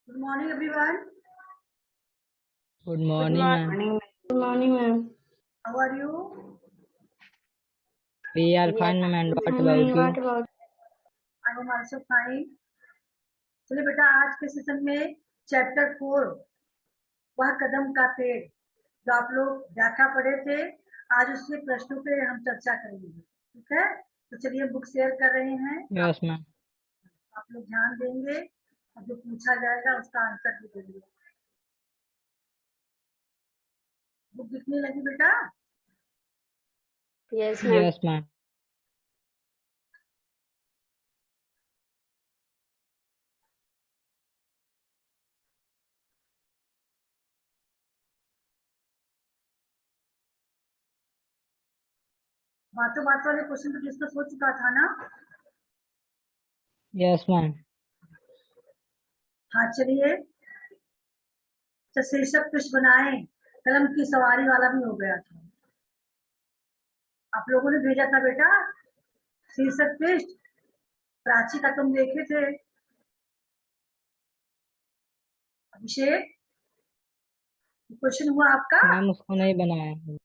Good morning, everyone. Good Good morning, ma'am. morning. Good morning, ma'am. How are you? We are We are fine, ma'am. And what about fine. What you? about I am also fine. चलिए बेटा, आज के session में chapter 4 वह कदम का पेड़ जो आप लोग व्याख्या पढ़े थे, आज उसके प्रश्नों पे हम चर्चा करेंगे। ठीक है, तो चलिए बुक शेयर कर रहे हैं। Yes, ma'am. आप लोग ध्यान देंगे और जो पूछा जाएगा उसका आंसर भी देंगे। बुक दिखने लगी बेटा? yes, ma'am. Yes, ma'am. बातों बात वाले क्वेश्चन तो डिस्कस हो चुका था ना? Yes, ma'am. हाँ चलिए, तो शीर्षक पृष्ठ बनाए, कलम की सवारी वाला भी हो गया था। आप लोगों ने भेजा था बेटा शीर्षक पृष्ठ, प्राची का तुम देखे थे। अभिषेक, क्वेश्चन हुआ आपका? मैम उसको नहीं बनाया।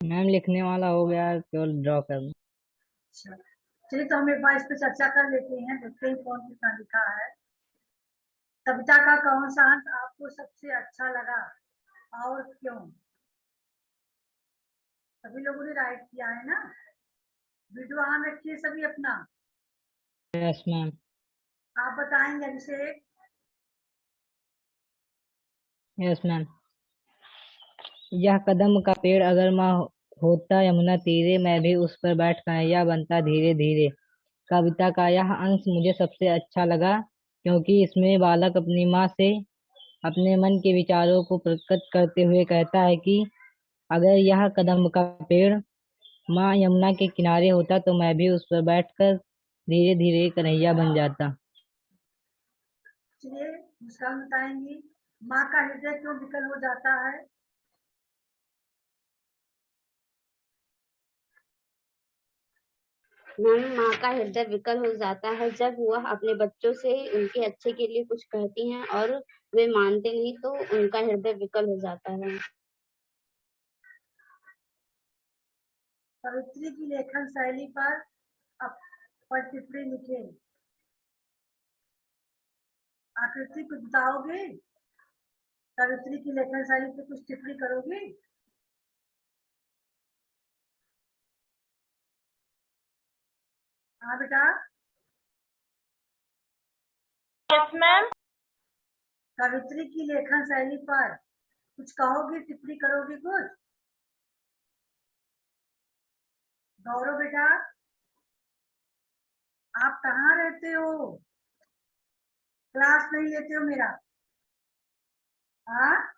मैम लिखने वाला हो गया, केवल ड्रॉ कर दो। अच्छा, चलिए तो हम एक बार इस पर चर्चा कर लेते हैं, देखते हैं कौन कितना लिखा है। कविता का कौन सा अंश आपको सबसे अच्छा लगा और क्यों? सभी लोगों ने राइट किया है ना? वीडियो ऑन रखिए सभी अपना। Yes, ma'am. आप बताएंगे अभिषेक? Yes, ma'am. यह कदम का पेड़ अगर माँ होता यमुना तीरे, मैं भी उस पर बैठ कन्हैया बनता धीरे धीरे। कविता का यह अंश मुझे सबसे अच्छा लगा क्योंकि इसमें बालक अपनी माँ से अपने मन के विचारों को प्रकट करते हुए कहता है कि अगर यह कदम का पेड़ माँ यमुना के किनारे होता तो मैं भी उस पर बैठकर धीरे धीरे कन्हैया बन जाता। चलिए मुस्कान बताएंगी, माँ का हृदय क्यों विकल हो जाता है? मैम, माँ का हृदय विकल हो जाता है जब वह अपने बच्चों से उनके अच्छे के लिए कुछ कहती हैं और वे मानते नहीं तो उनका हृदय विकल हो जाता है। कवित्री की लेखन शैली पर टिप्पणी लिखे। आकृति कुछ बताओगे? कवित्री की लेखन शैली पे कुछ टिप्पणी करोगे? हाँ बेटा। Yes ma'am. कवित्री की लेखन शैली पर कुछ कहोगे, टिप्पणी करोगे कुछ? गौरव बेटा, आप कहाँ रहते हो? क्लास नहीं लेते हो मेरा? हाँ,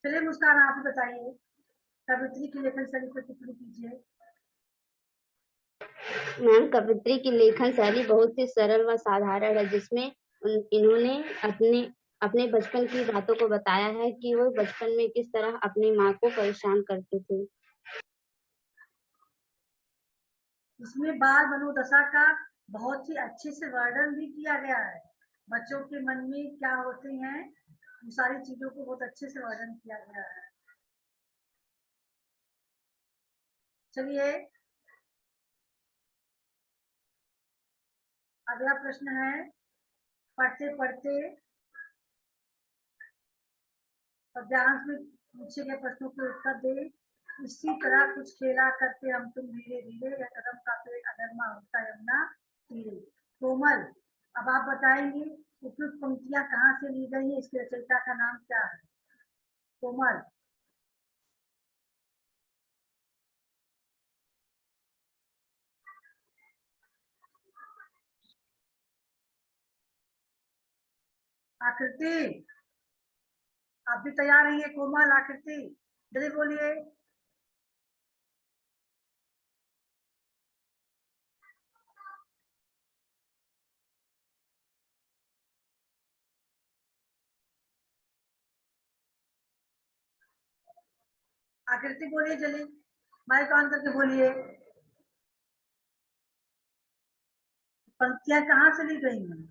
चलिए मुस्कान आप ही बताइए, कवित्री की लेखन शैली पर टिप्पणी कीजिए। मैम, कवित्री की लेखन शैली बहुत ही सरल व साधारण है जिसमें इन्होंने अपने अपने बचपन की बातों को बताया है कि वो बचपन में किस तरह अपनी माँ को परेशान करते थे। इसमें बाल मनोदशा का बहुत ही अच्छे से वर्णन भी किया गया है। बच्चों के मन में क्या होते हैं, उन सारी चीजों को बहुत अच्छे से वर्णन किया गया है। चलिए अगला प्रश्न है, पढ़ते पढ़ते पद्यांश में पूछे गए प्रश्नों के उत्तर दे। इसी तरह कुछ खेला करते हम तुम धीरे धीरे, या कदम का पेड़ अधर्मा होता यमुना तीरे। कोमल, अब आप बताएंगे उपयुक्त पंक्तियां कहाँ से ली गई है, इसके रचयिता का नाम क्या है? कोमल। आकृति, आप भी तैयार रहिए। कोमल, आकृति, जल्दी बोलिए। आकृति बोलिए जल्दी। माइक ऑन करके बोलिए। पंक्तियां कहाँ से ली गई हैं?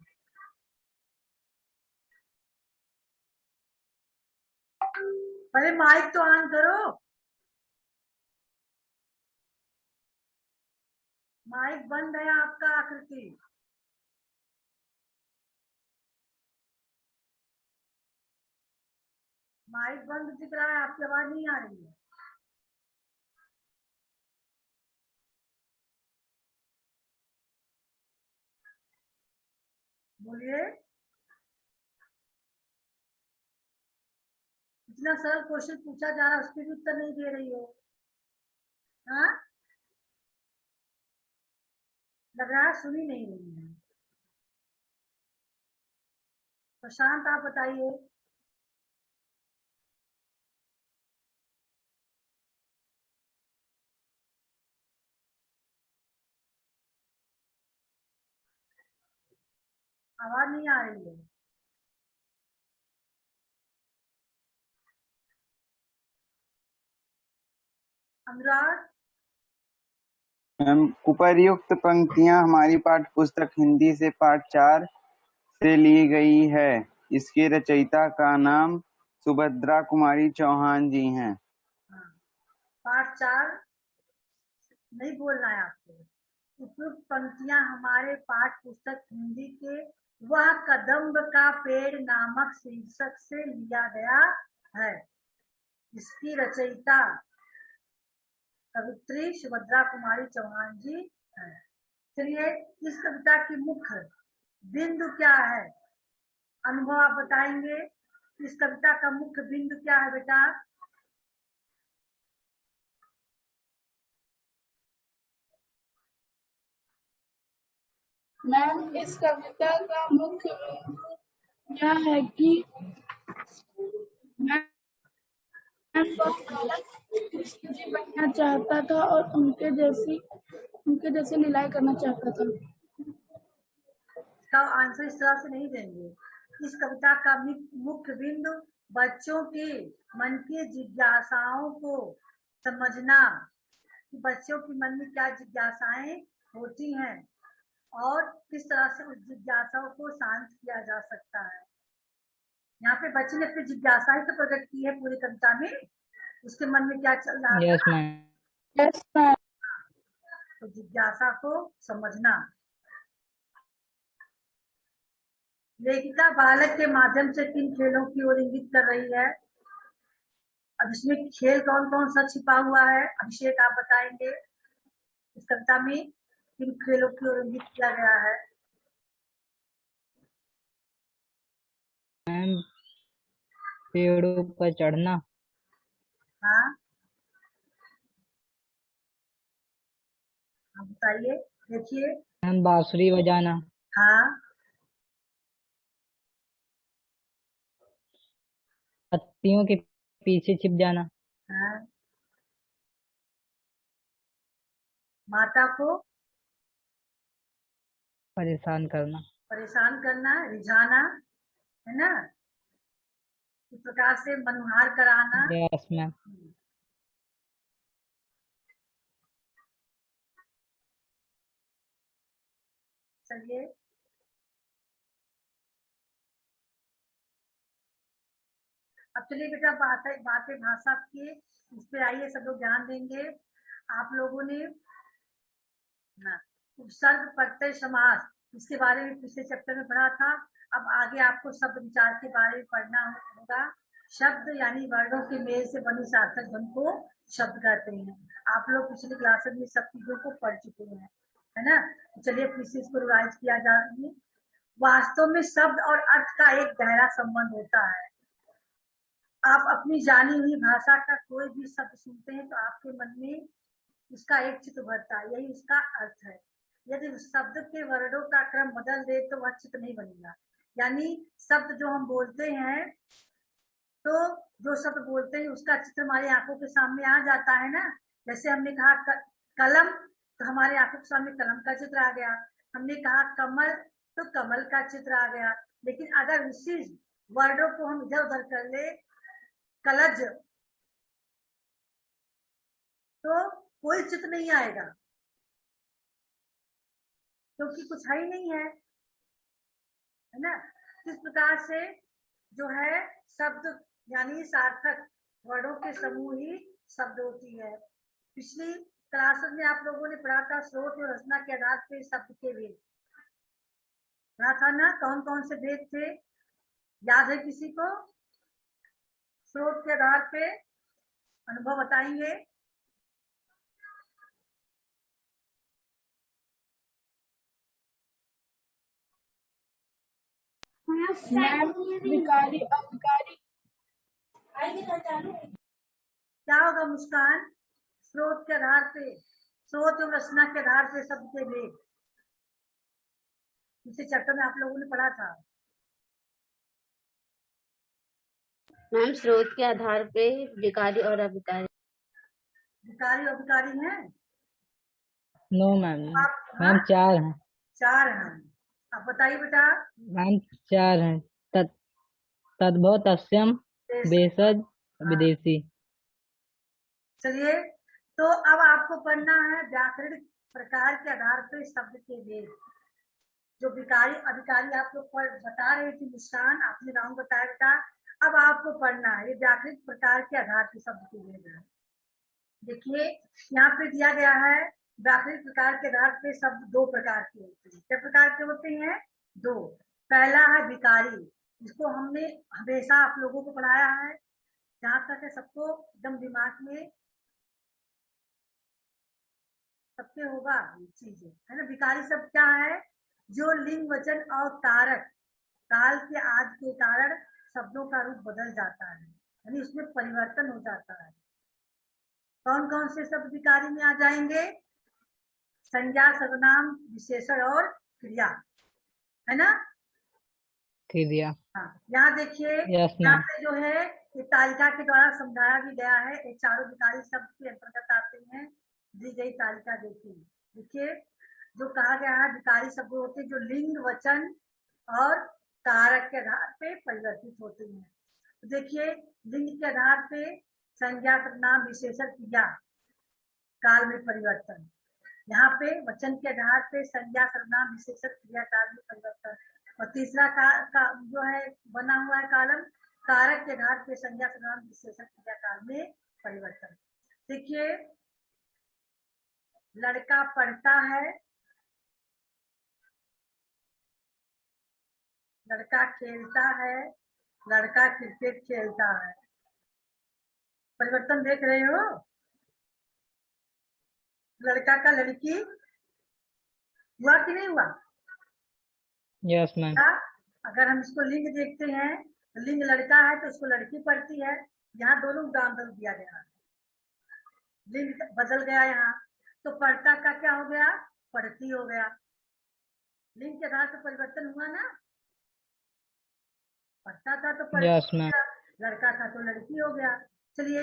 पहले माइक तो ऑन करो। माइक बंद है आपका आकृति। माइक बंद दिख रहा है, आपकी आवाज नहीं आ रही है। बोलिए। इतना सरल क्वेश्चन पूछा जा रहा है, उसके भी उत्तर नहीं दे रही हो। हाँ, लग रहा है सुनी नहीं रही है। प्रशांत आप बताइए। आवाज नहीं आ रही है। अनुराग। उपर्युक्त पंक्तियां हमारी पाठ्य पुस्तक हिंदी से पाठ 4 से ली गई है। इसके रचयिता का नाम सुभद्रा कुमारी चौहान जी हैं। हाँ, पाठ 4 नहीं बोलना है आपको। उपयुक्त पंक्तियां हमारे पाठ पुस्तक हिंदी के वह कदम्ब का पेड़ नामक शीर्षक से लिया गया है। इसकी रचयिता कवित्री सुभद्रा कुमारी चौहान जी है। चलिए, इस कविता की मुख्य बिंदु क्या है? अनुभव आप बताएंगे। इस कविता का मुख्य बिंदु क्या है बेटा? मैम, इस कविता का मुख्य बिंदु यह है कि मैं वह कृष्ण जी बनना चाहता था और उनके जैसी लीलाएं करना चाहता था। इसका आंसर इस तरह से नहीं देंगे। इस कविता का मुख्य बिंदु बच्चों के मन की जिज्ञासाओं को समझना, बच्चों के मन में क्या जिज्ञासाएं होती हैं और किस तरह से उस जिज्ञासाओं को शांत किया जा सकता है। यहाँ पे बच्चे ने अपनी जिज्ञासा ही तो प्रकट की है पूरी कविता में। उसके मन में क्या चल रहा यस था? मैम। Yes ma'am. तो जिज्ञासा को समझना। लेखिका बालक के माध्यम से किन खेलों की ओर इंगित कर रही है? अब इसमें खेल कौन कौन सा छिपा हुआ है? अभिषेक आप बताएंगे। इस कविता में किन खेलों की ओर इंगित किया गया है? मैम, पेड़ों पर चढ़ना। हाँ, आप बताइए, देखिए। मैम, बांसुरी बजाना। हाँ, पत्तियों के पीछे छिप जाना। हाँ, माता को परेशान करना। परेशान करना, रिझाना, है ना? इस प्रकार से मनुहार कराना। Yes ma'am. चलिए, अब चलिए बेटा, बातें भाषा के इस पे आइए, सब लोग ध्यान देंगे। आप लोगों ने ना उपसर्ग प्रत्यय समास इसके बारे में पिछले चैप्टर में पढ़ा था। अब आगे आपको शब्द विचार के बारे में पढ़ना होगा। शब्द यानी वर्णों के मेल से बनी सार्थक ध्वनि को शब्द कहते हैं। आप लोग पिछली क्लास में सब चीजों को पढ़ चुके हैं, है ना? तो चलिए फिर से इसको रिवाइज किया जाए। वास्तव में शब्द और अर्थ का एक गहरा संबंध होता है। आप अपनी जानी हुई भाषा का कोई भी शब्द सुनते हैं तो आपके मन में उसका एक चित्र भरता है, यही उसका अर्थ है। यदि उस शब्द के वर्णों का क्रम बदल दे तो वह चित्र नहीं बनेगा। यानी शब्द जो हम बोलते हैं, तो जो शब्द बोलते हैं उसका चित्र हमारी आंखों के सामने आ जाता है ना। जैसे हमने कहा कलम, तो हमारे आंखों के सामने कलम का चित्र आ गया। हमने कहा कमल, तो कमल का चित्र आ गया। लेकिन अगर विशेष वर्णों को हम इधर उधर कर ले, कलज, तो कोई चित्त नहीं आएगा, क्योंकि कुछ है ही नहीं है ना। इस प्रकार से जो है शब्द यानी सार्थक वर्णों के समूह ही शब्द होती है। पिछली क्लास में आप लोगों ने पढ़ा था स्रोत और रचना के आधार पर शब्द के भेद पढ़ा था ना, कौन कौन से भेद थे, याद है किसी को? स्रोत के आधार पे अनुभव बताएंगे। मैम विकारी अविकारी। क्या होगा मुस्कान? स्रोत के आधार पे, स्रोत और रचना के आधार पे शब्द के भेद, इसे चैप्टर में आप लोगों ने पढ़ा था। मैम स्रोत के आधार पे विकारी और अविकारी। विकारी और अविकारी हैं? No ma'am. आप मैम 4 हैं। 4 हैं। आप बताइए बेटा। मैम 4 हैं। तद्भव, तत्सम, भेषज, विदेशी। चलिए, तो अब आपको पढ़ना है व्याकरणिक प्रकार के आधार पर शब्द के भेद। जो विकारी अधिकारी आप लोग बता रही थी मुस्कान, आपने राउंड बताया बेटा। अब आपको पढ़ना है ये व्याकरणिक प्रकार के आधार पर शब्द के भेद है। देखिए यहाँ पे दिया गया है व्याकरणिक प्रकार के आधार पे शब्द 2 प्रकार के होते हैं। क्या प्रकार के होते हैं? 2। पहला है विकारी, जिसको हमने हमेशा आप लोगों को पढ़ाया है, जहां तक है सबको एकदम दिमाग में सबके होगा ये चीजें, है ना। विकारी शब्द क्या है? जो लिंग, वचन और कारक काल के आदि के कारण शब्दों का रूप बदल जाता है, यानी उसमें परिवर्तन हो जाता है। कौन कौन से शब्द विकारी में आ जाएंगे? संज्ञा, सर्वनाम, विशेषण और क्रिया, है ना। क्रिया। हाँ, यहाँ देखिए यस यहाँ मैम। पे जो है ये तालिका के द्वारा समझाया भी गया है। ये चारों विकारी शब्द के अंतर्गत आते हैं। दी गई तालिका देखिए जो कहा गया है विकारी शब्द होते हैं जो लिंग, वचन और कारक के आधार पे परिवर्तित होते हैं। तो देखिए लिंग के आधार पे संज्ञा, सर्वनाम, विशेषण, क्रिया, काल में परिवर्तन। यहाँ पे वचन के आधार पे संज्ञा, सर्वनाम, विशेषण, क्रिया, काल में परिवर्तन। और तीसरा का जो है बना हुआ है कॉलम, कारक के आधार पे संज्ञा, सर्वनाम, विशेषण, क्रिया, काल में परिवर्तन। देखिए लड़का पढ़ता है, लड़का खेलता है, लड़का क्रिकेट खेलता है। परिवर्तन देख रहे हो? लड़का का लड़की हुआ कि नहीं हुआ? Yes ma'am. अगर हम इसको लिंग देखते हैं तो लिंग लड़का है तो उसको लड़की पढ़ती है। यहाँ दोनों उदाहरण दिया गया है, लिंग बदल गया यहाँ, तो पढ़ता का क्या हो गया? पढ़ती हो गया। लिंग के आधार पर परिवर्तन हुआ ना, पढ़ता था तो पढ़ती यस हो मैम। गया, लड़का था तो लड़की हो गया। चलिए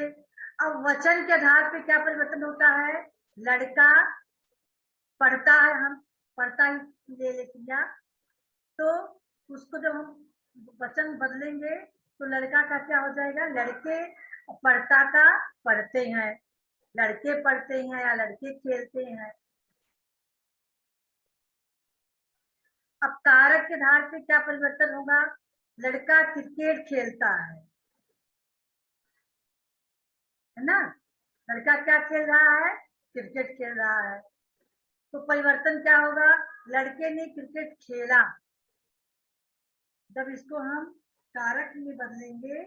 अब वचन के आधार पे क्या परिवर्तन होता है? लड़का पढ़ता है, हम पढ़ता ही ले लेते हैं, तो उसको जब हम वचन बदलेंगे तो लड़का का क्या हो जाएगा? लड़के पढ़ता का पढ़ते हैं, लड़के पढ़ते हैं या लड़के खेलते हैं। अब कारक के आधार पे क्या परिवर्तन होगा? लड़का क्रिकेट खेलता है ना, लड़का क्या खेल रहा है? क्रिकेट खेल रहा है। तो परिवर्तन क्या होगा? लड़के ने क्रिकेट खेला, जब इसको हम कारक में बदलेंगे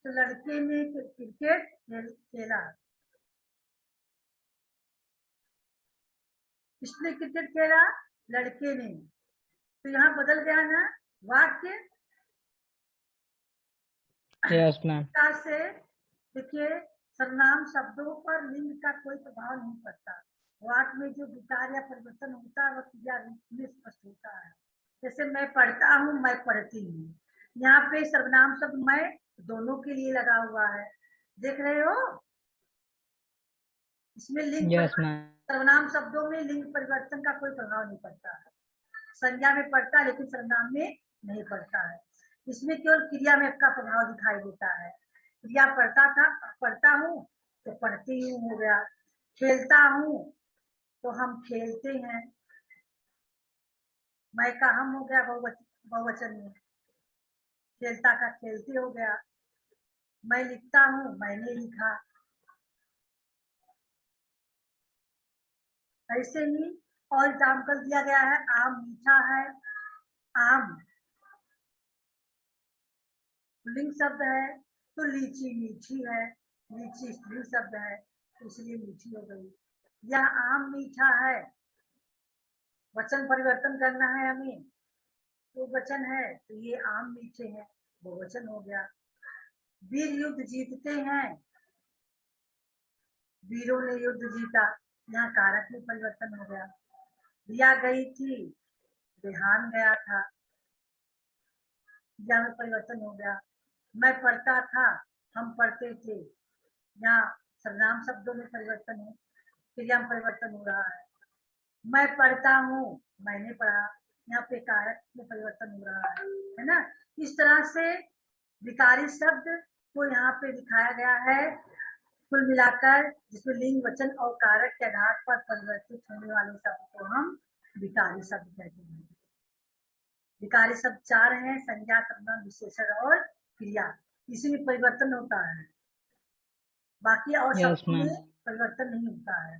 तो लड़के ने क्रिकेट खेला, किसने क्रिकेट खेला? लड़के ने। तो यहाँ बदल गया ना वाक्य। Yes ma'am. से देखिए सर्वनाम शब्दों पर लिंग का कोई प्रभाव नहीं पड़ता। वाक्य में जो विकार या परिवर्तन होता है वह क्रिया रूप में स्पष्ट होता है। जैसे मैं पढ़ता हूँ, मैं पढ़ती हूँ, यहाँ पे सर्वनाम शब्द मैं दोनों के लिए लगा हुआ है, देख रहे हो? इसमें लिंग यस मैम। सर्वनाम शब्दों में लिंग परिवर्तन का कोई प्रभाव नहीं पड़ता है। संज्ञा में पड़ता है लेकिन सर्वनाम में नहीं पड़ता है। इसमें केवल क्रिया में इसका प्रभाव दिखाई देता है। क्रिया पढ़ता हूँ तो पढ़ती हूँ हो गया, खेलता हूँ तो हम खेलते हैं। मैं का हम हो गया बहुवचन में, खेलता का खेलते हो गया। मैं लिखता हूँ, मैंने लिखा। ऐसे ही और एग्जाम्पल दिया गया है, आम मीठा है। आम पुल्लिंग शब्द है, तो लीची मीठी है। लीची स्त्रीलिंग शब्द है, तो इसलिए मीठी हो गई। यह आम मीठा है, वचन परिवर्तन करना है हमें, तो वचन है, तो ये आम मीठे हैं, बहुवचन हो गया। वीर युद्ध जीतते हैं, वीरों ने युद्ध जीता, यहाँ कारक में परिवर्तन हो गया। दिया गई थी, देहान गया था, दिया में परिवर्तन हो गया। मैं पढ़ता था, हम पढ़ते थे, यहाँ सर्वनाम शब्दों में परिवर्तन है, क्रिया में परिवर्तन हो रहा है। मैं पढ़ता हूँ, मैंने पढ़ा, यहाँ पे कारक में परिवर्तन हो रहा है ना। इस तरह से विकारी शब्द को यहाँ पे दिखाया गया है, कुल मिलाकर, जिसमें लिंग, वचन और कारक के आधार पर परिवर्तित होने वाले शब्द को हम विकारी शब्द कहते हैं। विकारी शब्द 4 हैं, संज्ञा, सर्वनाम, विशेषण और क्रिया। इसमें परिवर्तन होता है, बाकी और यस शब्दों मैम। में परिवर्तन नहीं होता है।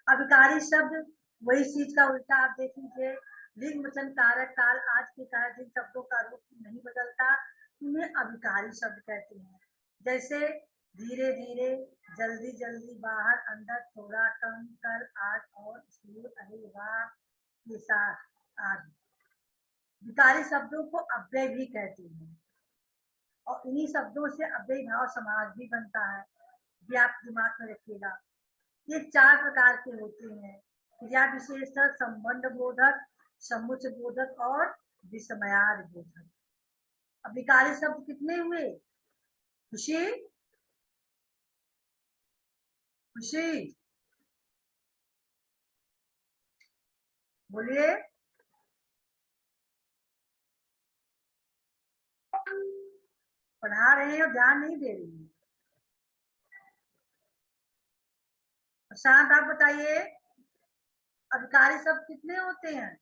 अविकारी शब्द वही चीज का उल्टा, आप देख लीजिए, लिंग, वचन, कारक, काल, आज के कारण जिन शब्दों का रूप नहीं बदलता, उन्हें अविकारी शब्द कहते हैं। जैसे धीरे धीरे, जल्दी जल्दी, बाहर, अंदर, थोड़ा, कम, कल, आज, और, इसलिए, अरे, वाह, के साथ आदि। विकारी शब्दों को अव्यय भी कहते हैं, और इन्हीं शब्दों से अव्यय भाव समास भी बनता है, ये आप दिमाग में रखिएगा। ये 4 प्रकार के होते हैं, क्रिया विशेषण, संबंध बोधक, समुच्चय बोधक और विस्मयार्थ बोधक। अब विकारी शब्द कितने हुए? खुशी, खुशी, बोलिए। पढ़ा रहे हैं और ध्यान नहीं दे रही है। प्रशांत, आप बताइए, अधिकारी शब्द कितने होते हैं?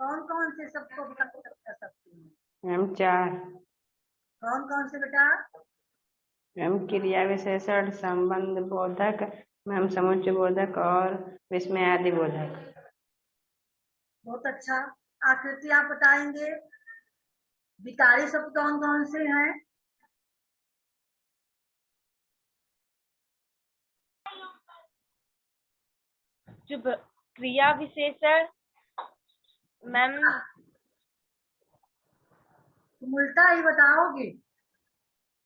कौन कौन से शब्द को विकारी शब्द कह सकते हैं? मैम 4। कौन कौन से बेटा? मैम क्रिया विशेषण, संबंध बोधक, मैम समुच्चय बोधक और विस्मयादि बोधक। बहुत अच्छा। आकृति आप बताएंगे, विकारी शब्द कौन कौन से हैं? जो क्रिया विशेषण मैम, तुम उल्टा ही बताओगे,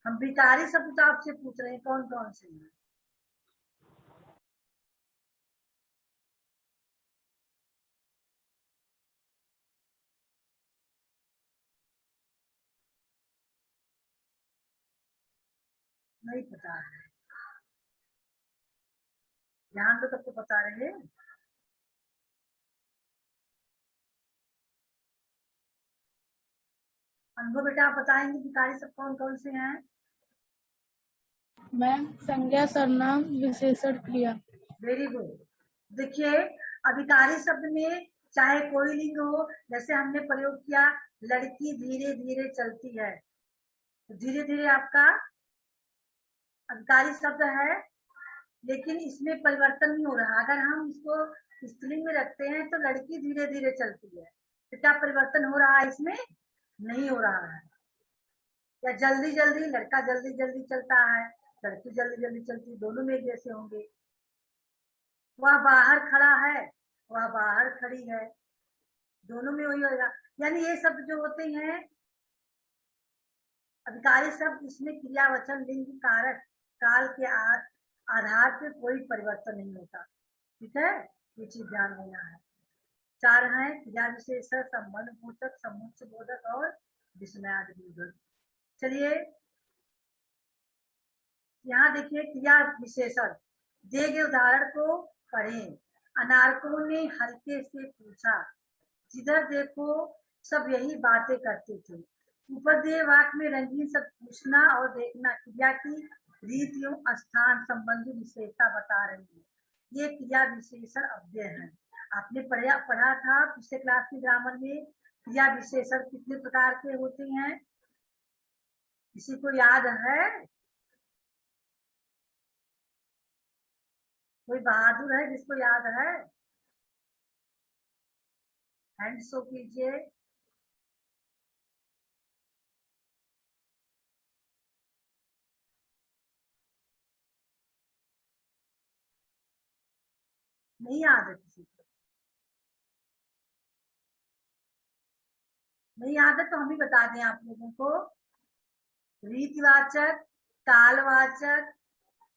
हम विकारी शब्द आपसे पूछ रहे हैं कौन कौन से हैं। नहीं पता है, ध्यान दो, तब तो बता रहे हैं। अनुभव बेटा, आप बताएंगे विकारी शब्द कौन कौन से हैं? मैम संज्ञा, सर्वनाम, विशेषण, क्रिया। Very good. देखिए, अधिकारी शब्द में चाहे कोई लिंग हो, जैसे हमने प्रयोग किया, लड़की धीरे धीरे चलती है, तो धीरे धीरे आपका अधिकारी शब्द है, लेकिन इसमें परिवर्तन नहीं हो रहा। अगर हम इसको स्त्रीलिंग में रखते हैं तो लड़की धीरे धीरे चलती है, तो क्या परिवर्तन हो रहा है? इसमें नहीं हो रहा है। या जल्दी जल्दी, लड़का जल्दी जल्दी चलता है, लड़की जल्दी जल्दी चलती है, दोनों में एक जैसे होंगे। वह बाहर खड़ा है, वह बाहर खड़ी है, दोनों में वही होगा। यानी ये शब्द जो होते हैं अधिकारी शब्द, इसमें क्रिया, वचन, लिंग, कारक, काल के आधार पे कोई परिवर्तन नहीं होता। ठीक है, ये चीज ध्यान देना है। 4 हैं, क्रिया विशेषण, संबंध बोधक, समुच्चय बोधक और विस्मयादि बोधक। चलिए यहाँ देखिए, क्रिया विशेषण, दिए गए उदाहरण को पढ़ें। अनारकों ने हल्के से पूछा, जिधर देखो सब यही बातें करते थे। ऊपर दिए वाक्य में रंगीन शब्द पूछना और देखना क्रिया की रीतियों, स्थान संबंधी विशेषता बता रही है। ये क्रिया विशेषण अव्यय है। आपने पढ़ा था पिछले क्लास की ग्रामर में क्रिया विशेषण कितने प्रकार के होते हैं, किसी को याद है? कोई बहादुर है जिसको याद है? हैंड शो कीजिए। नहीं याद है किसी को? नहीं याद है तो हम ही बता दें आप लोगों को। रीतिवाचक, कालवाचक,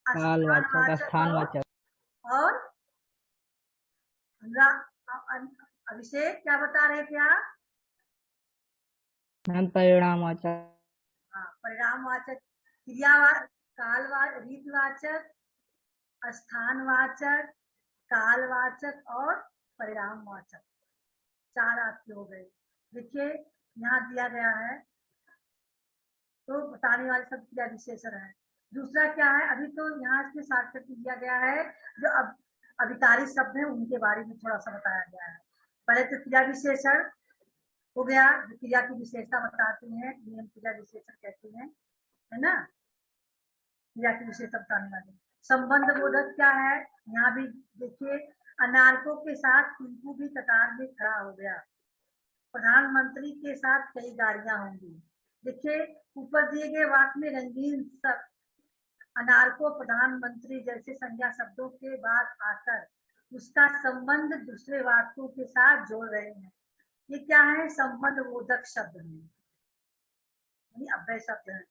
कालवाचक, स्थानवाचक स्थानवाचक। और अभिषेक क्या बता रहे थे आप? मैम परिणामवाचक। हाँ, परिणामवाचक, रीतिवाचक, स्थानवाचक, कालवाचक और परिणामवाचक, 4 आपके हो गए। देखिए यहाँ दिया गया है तो बताने वाले शब्द क्रिया विशेषण है। दूसरा क्या है, अभी तो यहाँ इसमें सार्थक दिया गया है, जो अब अभिकारी शब्द है उनके बारे में थोड़ा सा बताया गया है। पहले तो क्रिया विशेषण हो गया, जो क्रिया की विशेषता बताते हैं, नियम क्रिया विशेषण कहते हैं, है ना? क्रिया की विशेषता बताने वाले। संबंध बोधक क्या है, यहाँ भी देखिए अनारकों के साथ टिंकू भी कतार में खड़ा हो गया। प्रधानमंत्री के साथ कई गाड़ियां होंगी। देखिए ऊपर दिए गए वाक्य में रंगीन सब अनारको प्रधानमंत्री जैसे संज्ञा शब्दों के बाद आकर उसका संबंध दूसरे वाक्यों के साथ जोड़ रहे हैं। ये क्या है, संबंध बोधक शब्द है, अव्यय शब्द है।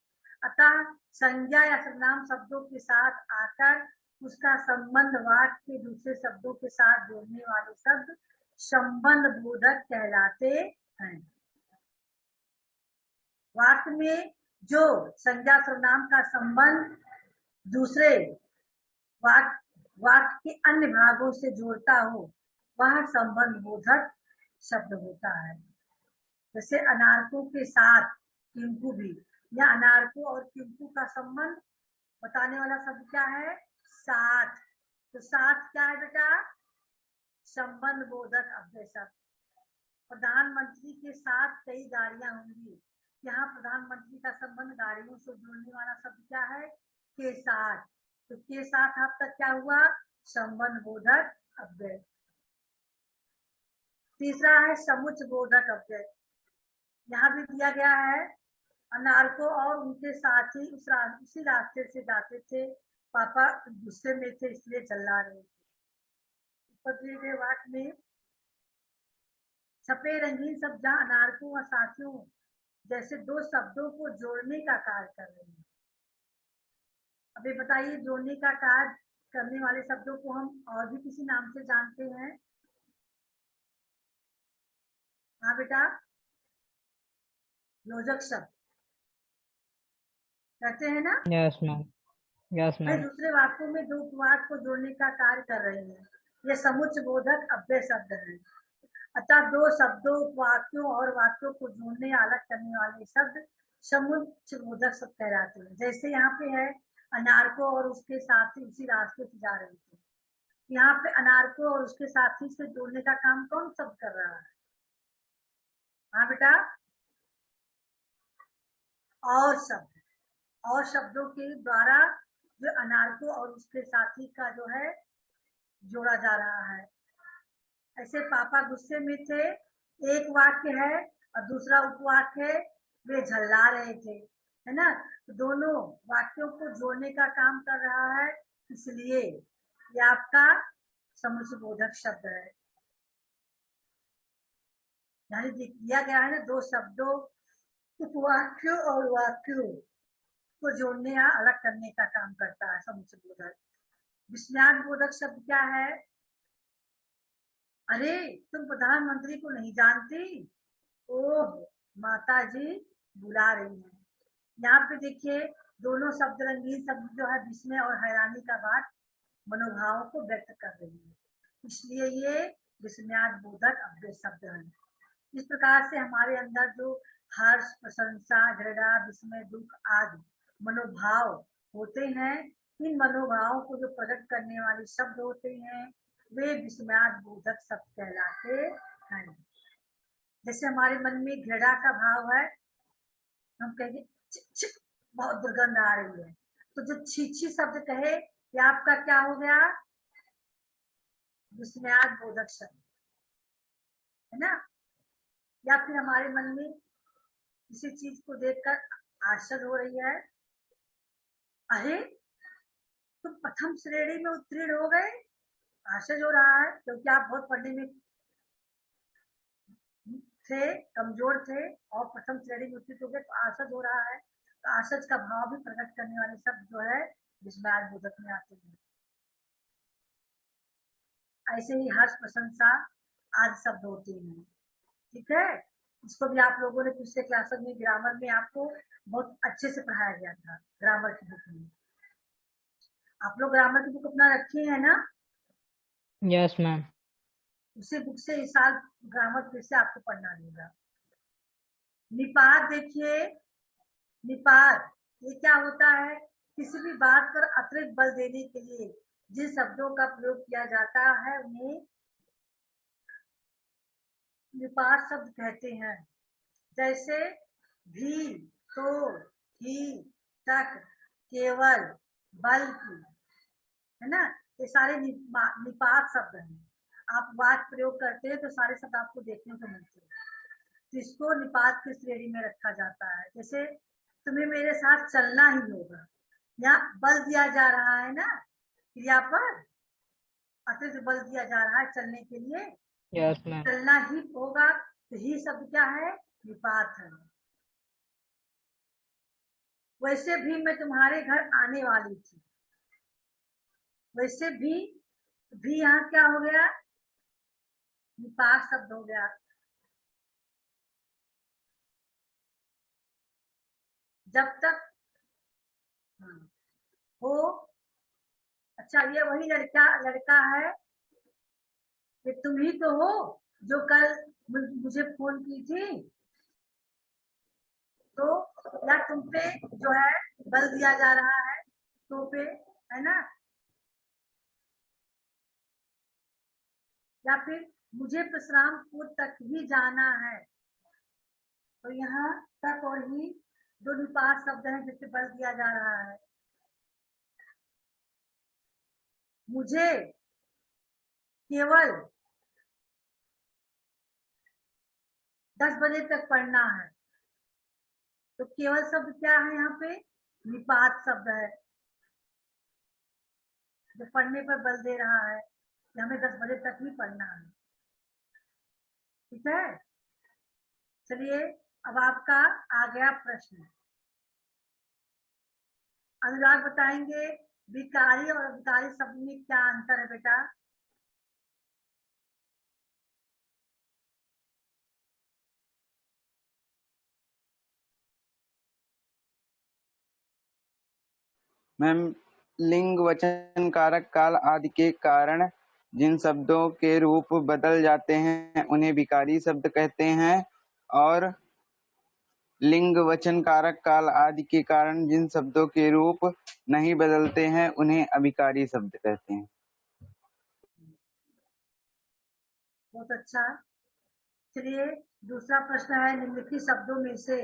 अतः संज्ञा या सर्वनाम शब्दों के साथ आकर उसका संबंध वाक्य के दूसरे शब्दों के साथ जोड़ने वाले शब्द संबंध बोधक कहलाते हैं। वाक्य में जो संज्ञा सर्वनाम का संबंध दूसरे वाक्य के अन्य भागों से जोड़ता हो वह संबंध बोधक शब्द होता है। जैसे अनारकों के साथ टिंकू भी, या अनारकों और टिंकू का संबंध बताने वाला शब्द क्या है, साथ। तो साथ क्या है बेटा, संबंध बोधक अव्यय शब्द। प्रधानमंत्री के साथ कई गाड़ियां होंगी, यहाँ प्रधानमंत्री का संबंध गाड़ियों से जोड़ने वाला शब्द क्या है, के साथ। तो के साथ आपका क्या हुआ, संबंध बोधक अव्यय। तीसरा है समुच्चय बोधक अव्यय। यहाँ भी दिया गया है अनारको और उनके साथी उसी रास्ते से जाते थे, पापा गुस्से में थे इसलिए चिल्ला रहे थे। ऊपर दिए गए वाक्य में छपे रंगीन शब्द जहाँ अनारकों और साथियों जैसे दो शब्दों को जोड़ने का कार्य कर रहे हैं। अभी बताइए जोड़ने का कार्य करने वाले शब्दों को हम और भी किसी नाम से जानते हैं? हाँ बेटा, योजक शब्द कहते हैं ना? Yes ma'am, yes ma'am. दूसरे वाक्यों में दो वाक्य को जोड़ने का कार्य कर रहे हैं, ये समुच्चय बोधक अव्यय शब्द है। अतः दो शब्दों, वाक्यों और वाक्यों को जोड़ने या अलग करने वाले शब्द समुच्चय बोधक शब्द कहलाते हैं। जैसे यहाँ पे है अनारको और उसके साथी उसी रास्ते से जा रहे थे, यहाँ पे अनारको और उसके साथी से जोड़ने का काम कौन शब्द कर रहा है? हाँ बेटा, और शब्द, और शब्दों के द्वारा जो अनारको और उसके साथी का जो है जोड़ा जा रहा है। ऐसे पापा गुस्से में थे, एक वाक्य है और दूसरा उपवाक्य है, वे झल्ला रहे थे, है ना? तो दोनों वाक्यों को जोड़ने का काम कर रहा है, इसलिए ये आपका समुच्चय बोधक शब्द है। यानी दिया गया है ना, दो शब्दों, उपवाक्यों और वाक्यों को जोड़ने या अलग करने का काम करता है समुच्चय बोधक। विस्मयार्थ बोधक शब्द क्या है? अरे तुम प्रधानमंत्री को नहीं जानती? ओह माता जी बुला रही हैं। यहाँ पे देखिए दोनों शब्द रंगीन शब्द जो है विस्मय और हैरानी का बात मनोभावों को व्यक्त कर रही है, इसलिए ये विस्मयार्थ बोधक अव्यय शब्द है। इस प्रकार से हमारे अंदर जो हर्ष, प्रशंसा, घृणा, विस्मय, दुख आदि मनोभाव होते हैं, इन मनोभावों को जो प्रकट करने वाले शब्द होते हैं वे विस्मयादिबोधक शब्द कहलाते हैं। जैसे हमारे मन में घृणा का भाव है, हम कहेंगे छी छी, बहुत दुर्गंध आ रही है, तो जो छी शब्द कहे ये आपका क्या हो गया, विस्मयादिबोधक शब्द है ना। या फिर हमारे मन में किसी चीज को देखकर आश्चर्य हो रही है, अरे तुम प्रथम श्रेणी में उत्तीर्ण हो गए, आश्चर्य हो रहा है क्योंकि आप बहुत पढ़ने में थे, कमजोर थे और प्रथम श्रेणी में उत्तीर्ण हो गए तो आश्चर्य हो रहा है। तो आश्चर्य का भाव भी प्रकट करने वाले शब्द जो है विस्मयादिबोधक में आते हैं। ऐसे ही हर्ष, प्रशंसा आदि शब्द होते हैं। ठीक है, इसको भी आप लोगों ने पिछले क्लास में ग्रामर में आपको बहुत अच्छे से पढ़ाया गया था, ग्रामर की बुक में। आप लोग ग्रामर की बुक अपना रखे हैं ना? Yes ma'am. उसी बुक से इस साल ग्रामर फिर से आपको पढ़ना होगा। निपात देखिए, निपात ये क्या होता है, किसी भी बात पर अतिरिक्त बल देने के लिए जिन शब्दों का प्रयोग किया जाता है उन्हें निपात शब्द कहते हैं। जैसे भी, तो, ही, तक, केवल, बल्कि, है ना, ये सारे निपात शब्द हैं। आप वाक्य प्रयोग करते हैं तो सारे शब्द आपको देखने को मिलते हैं, तो इसको निपात की श्रेणी में रखा जाता है। जैसे तुम्हें मेरे साथ चलना ही होगा, यहाँ बल दिया जा रहा है ना, क्रिया पर अतिरिक्त बल दिया जा रहा है चलने के लिए। Yes ma'am. चलना ही होगा तो ही शब्द क्या है, निपात है। वैसे भी मैं तुम्हारे घर आने वाली थी, वैसे भी यहाँ क्या हो गया, निपात शब्द हो गया। जब तक हो, अच्छा ये वही लड़का है कि तुम ही तो हो जो कल मुझे फोन की थी, तो या तुम पे जो है बल दिया जा रहा है, तो पे, है ना। या फिर मुझे विश्रामपुर तक ही जाना है, तो यहाँ तक और ही दो निपात शब्द हैं जिससे बल दिया जा रहा है। मुझे केवल 10 बजे तक पढ़ना है, तो केवल शब्द क्या है यहाँ पे, निपात शब्द है जो पढ़ने पर बल दे रहा है कि हमें 10 बजे तक ही पढ़ना है। ठीक है, चलिए अब आपका आ गया प्रश्न। अनुराग बताएंगे विकारी और अविकारी शब्द में क्या अंतर है बेटा। मैम, लिंग, वचन, कारक, काल आदि के कारण जिन शब्दों के रूप बदल जाते हैं उन्हें विकारी शब्द कहते हैं, और लिंग, वचन, कारक, काल आदि के कारण जिन शब्दों के रूप नहीं बदलते हैं उन्हें अविकारी शब्द कहते हैं। बहुत अच्छा। चलिए दूसरा प्रश्न है, निम्नलिखित शब्दों में से,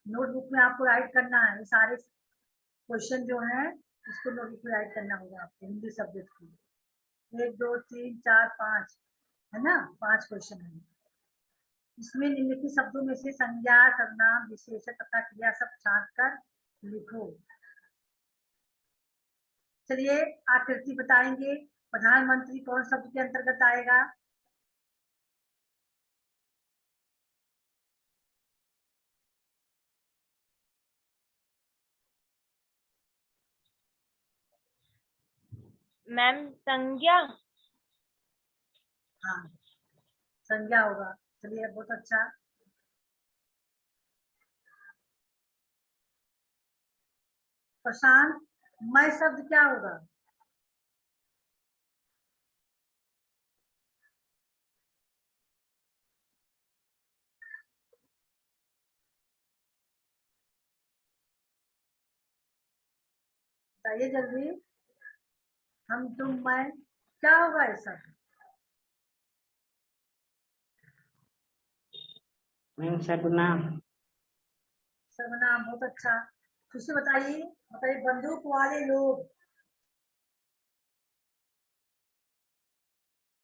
नोटबुक में आपको राइट करना है, ये सारे क्वेश्चन जो है इसको नोटबुक में राइट करना होगा आपको, हिंदी सब्जेक्ट की। 1 2 3 4 5 है ना, 5 क्वेश्चन है। इसमें निम्नलिखित शब्दों में से संज्ञा, सर्वनाम, विशेषण तथा क्रिया शब्द छांट कर लिखो। चलिए आकृति बताएंगे, प्रधानमंत्री कौन शब्द के अंतर्गत आएगा। मैम संज्ञा। हाँ संज्ञा होगा। चलिए बहुत अच्छा। प्रशांत, मैं शब्द क्या होगा। बताइए जल्दी। हम तुम मैं, क्या होगा ये सब? मैम सर्वनाम। सर्वनाम, बहुत अच्छा। फिर से बताइए, बताइए बंदूक वाले लोग,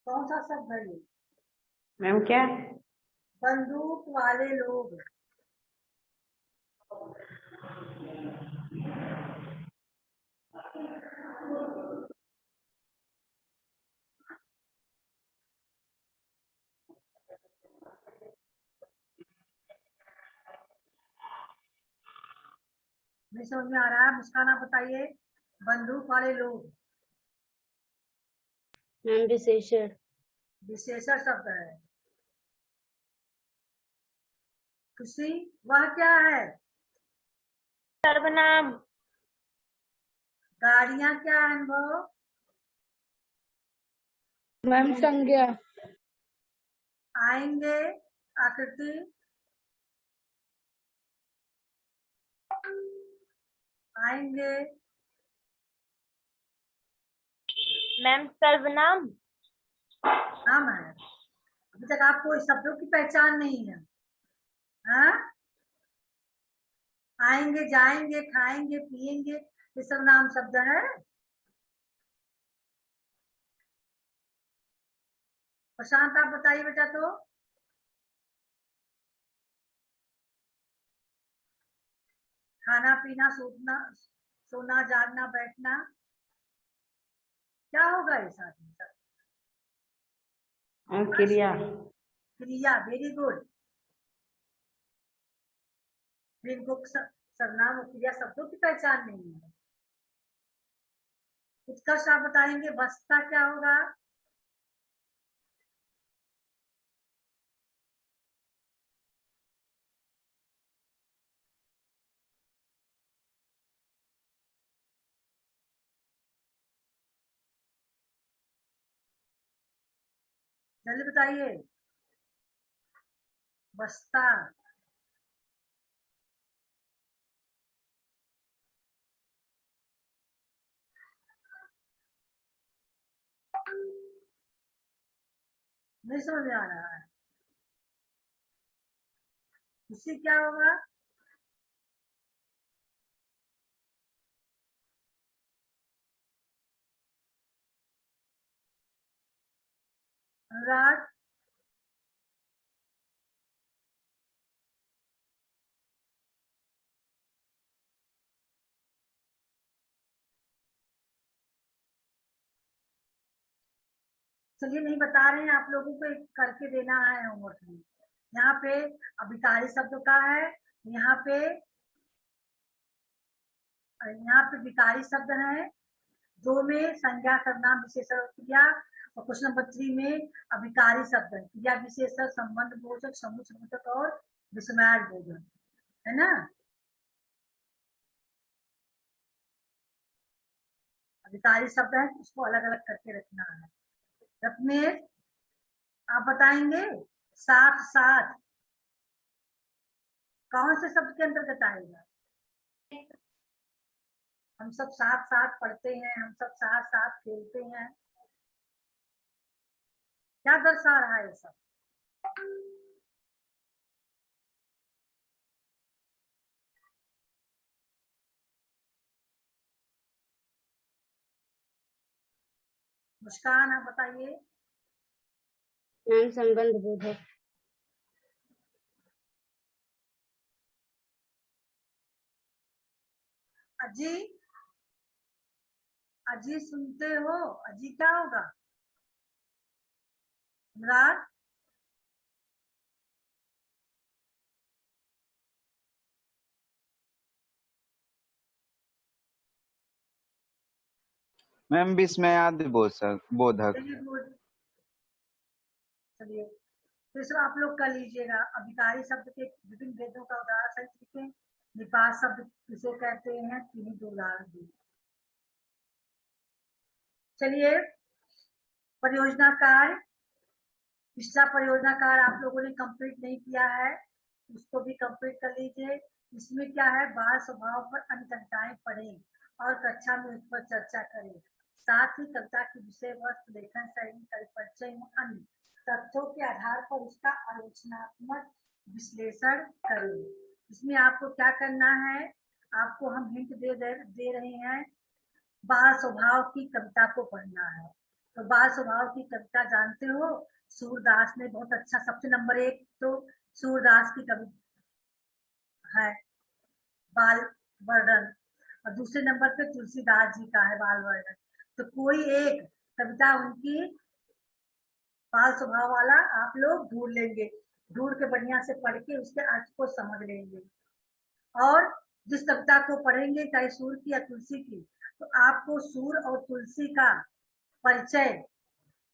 कौन सा शब्द है ये? मैम क्या? बंदूक वाले लोग। नहीं समझ में आ रहा है? मुस्कान आप बताइए, बंदूक वाले लोग। मैम विशेषण। विशेषण शब्द है। खुशी, वह क्या है? सर्वनाम। गाड़ियां क्या है अनुभव? मैम संज्ञा। आएंगे, आकृति। आएंगे, मैम सर्वनाम। नाम है। अभी तक आपको इस शब्दों की पहचान नहीं है। हाँ, आएंगे, जाएंगे, खाएंगे, पिएंगे, ये सब नाम शब्द है। प्रशांत आप बताइए बेटा। तो खाना पीना, सोना, सोना, जागना, बैठना, क्या होगा ये साथ में सब? मैम क्रिया। क्रिया, वेरी गुड। इनको सर्वनाम और क्रिया शब्दों की पहचान नहीं है। उत्कर्ष आप बताएंगे, बसता क्या होगा? जल्दी बताइए, बसता। नहीं समझ में आ रहा है? इससे क्या होगा? अनुराग, चलिए नहीं बता रहे हैं, आप लोगों को एक करके देना है होमवर्क में। यहाँ पे अभिकारी शब्द का है, यहाँ पे विकारी शब्द है। 2 में संज्ञा, सर्वनाम, विशेषण, क्रिया, और क्वेश्चन नंबर 3 में अभिकारी शब्द है, क्रिया विशेषण, संबंध बोधक, समूह समूहक और विस्मयार्थ बोधक, है ना? अभिकारी शब्द है, उसको अलग अलग करके रखना है। रत्नेश आप बताएंगे, साथ साथ कौन से शब्द के अंतर्गत आएगा? हम सब साथ साथ पढ़ते हैं, हम सब साथ साथ खेलते हैं, क्या दर्शा रहा है ये सब? मुस्कान आप बताइए। मैम संबंध बोधक। अजी, अजी सुनते हो? अजी क्या होगा? अनुराग, मैम विस्मयादि बोधक। चलिए फिर से आप लोग कर लीजिएगा। अभिकारी शब्द के विभिन्न भेदों का उदाहरण सहित लिखें। निपात शब्द किसे कहते हैं, तीन 2 उदाहरण दिए। चलिए, परियोजना कार्य, पिछला परियोजना कार्य आप लोगों ने कंप्लीट नहीं किया है, उसको भी कंप्लीट कर लीजिए। इसमें क्या है, बाल स्वभाव पर अन्य चर्चाएं पढ़ें और कक्षा में उस पर चर्चा करें। साथ ही कविता की विषय वस्तु, लेखन शैली, परिचय एवं अन्य तथ्यों के आधार पर उसका आलोचनात्मक विश्लेषण करें। इसमें आपको क्या करना है, आपको हम हिंट दे रहे हैं, बाल स्वभाव की कविता को पढ़ना है। तो बाल स्वभाव की कविता जानते हो, सूरदास ने बहुत अच्छा, सबसे नंबर 1 तो सूरदास की कविता है बाल वर्णन, और दूसरे नंबर पे तुलसीदास जी का है बाल वर्णन। तो कोई एक कविता उनकी बाल स्वभाव वाला आप लोग ढूंढ लेंगे, ढूंढ के बढ़िया से पढ़ के उसके अर्थ को समझ लेंगे। और जिस कविता को पढ़ेंगे, चाहे सूर की या तुलसी की, तो आपको सूर और तुलसी का परिचय,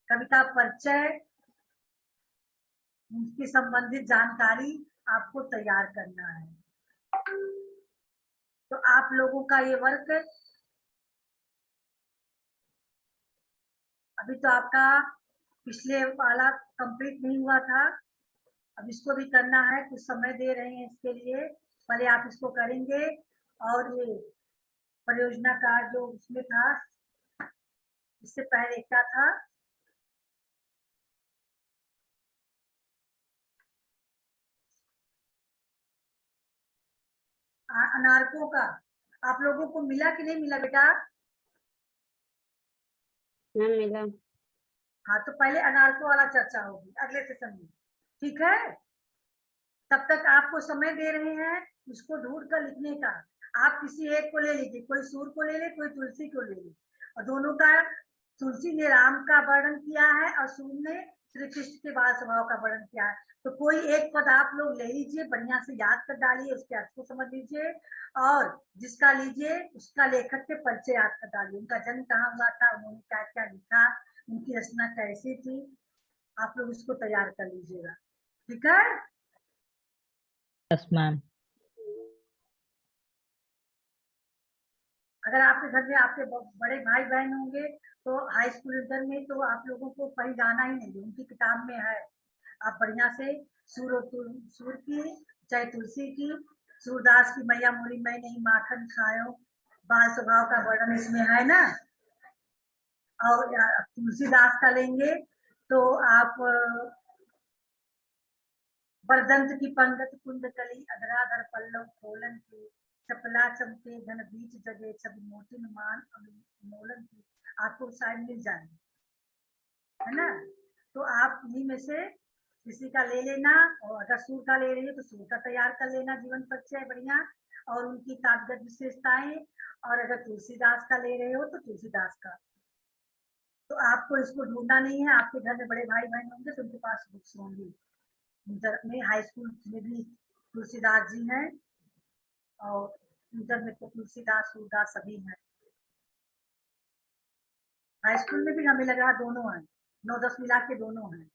कविता परिचय, उसकी संबंधित जानकारी आपको तैयार करना है। तो आप लोगों का ये वर्क अभी तो आपका पिछले वाला कंप्लीट नहीं हुआ था, अब इसको भी करना है, कुछ समय दे रहे हैं इसके लिए, पहले आप इसको करेंगे। और ये परियोजना का जो उसमें था, इससे पहले क्या था, अनारकों का, आप लोगों को मिला कि नहीं मिला बेटा? मैम मिला। हाँ, तो पहले अनारकों वाला चर्चा होगी अगले सेशन में, ठीक है? तब तक आपको समय दे रहे हैं उसको ढूंढ कर लिखने का। आप किसी एक को ले लीजिए, कोई सूर को ले ले, कोई तुलसी को ले ले, और दोनों का, तुलसी ने राम का वर्णन किया है और सूर ने श्री कृष्ण के बाल स्वभाव का वर्णन किया है। तो कोई एक पद आप लोग ले लीजिए, बढ़िया से याद कर डालिए, उसके अर्थ को समझ लीजिए, और जिसका लीजिए उसका लेखक के परिचय याद कर डालिए, उनका जन्म कहाँ हुआ था, उन्होंने क्या क्या लिखा, उनकी रचना कैसी थी, आप लोग उसको तैयार कर लीजिएगा, ठीक है? Yes ma'am. अगर आपके घर में आपके बड़े भाई बहन होंगे तो हाई स्कूल इंटर में, तो आप लोगों को कहीं जाना ही नहीं, उनकी किताब में है। आप बढ़िया से सूर की, चाहे तुलसी की, सूरदास की मैया मोरी मैं नहीं माखन खायो, बाल स्वभाव का वर्णन इसमें है ना। और तुलसीदास का लेंगे तो आप बरदंत की पंगत कुंद कली, अधराधर पल्लव खोलन की, चपला चमके घन बीच जगे, सब मोतिन मान अनुमोलन की, आपको शायद मिल जाएंगे, है ना? तो आप इन्हीं में से किसी का ले लेना, और अगर सूर का ले रही है तो सूर का तैयार कर लेना, जीवन परिचय बढ़िया और उनकी काव्यगत विशेषताएं, और अगर तुलसीदास का ले रहे हो तो तुलसीदास का। तो आपको इसको ढूंढना नहीं है, आपके घर में बड़े भाई बहन होंगे तो उनके पास बुक्स होंगी। इंटर में, हाई स्कूल में भी तुलसीदास जी हैं, और इंटर में तो तुलसीदास सूरदास सभी हैं। हाई स्कूल में भी हमें लग रहा दोनों हैं, 9-10 मिला के दोनों हैं।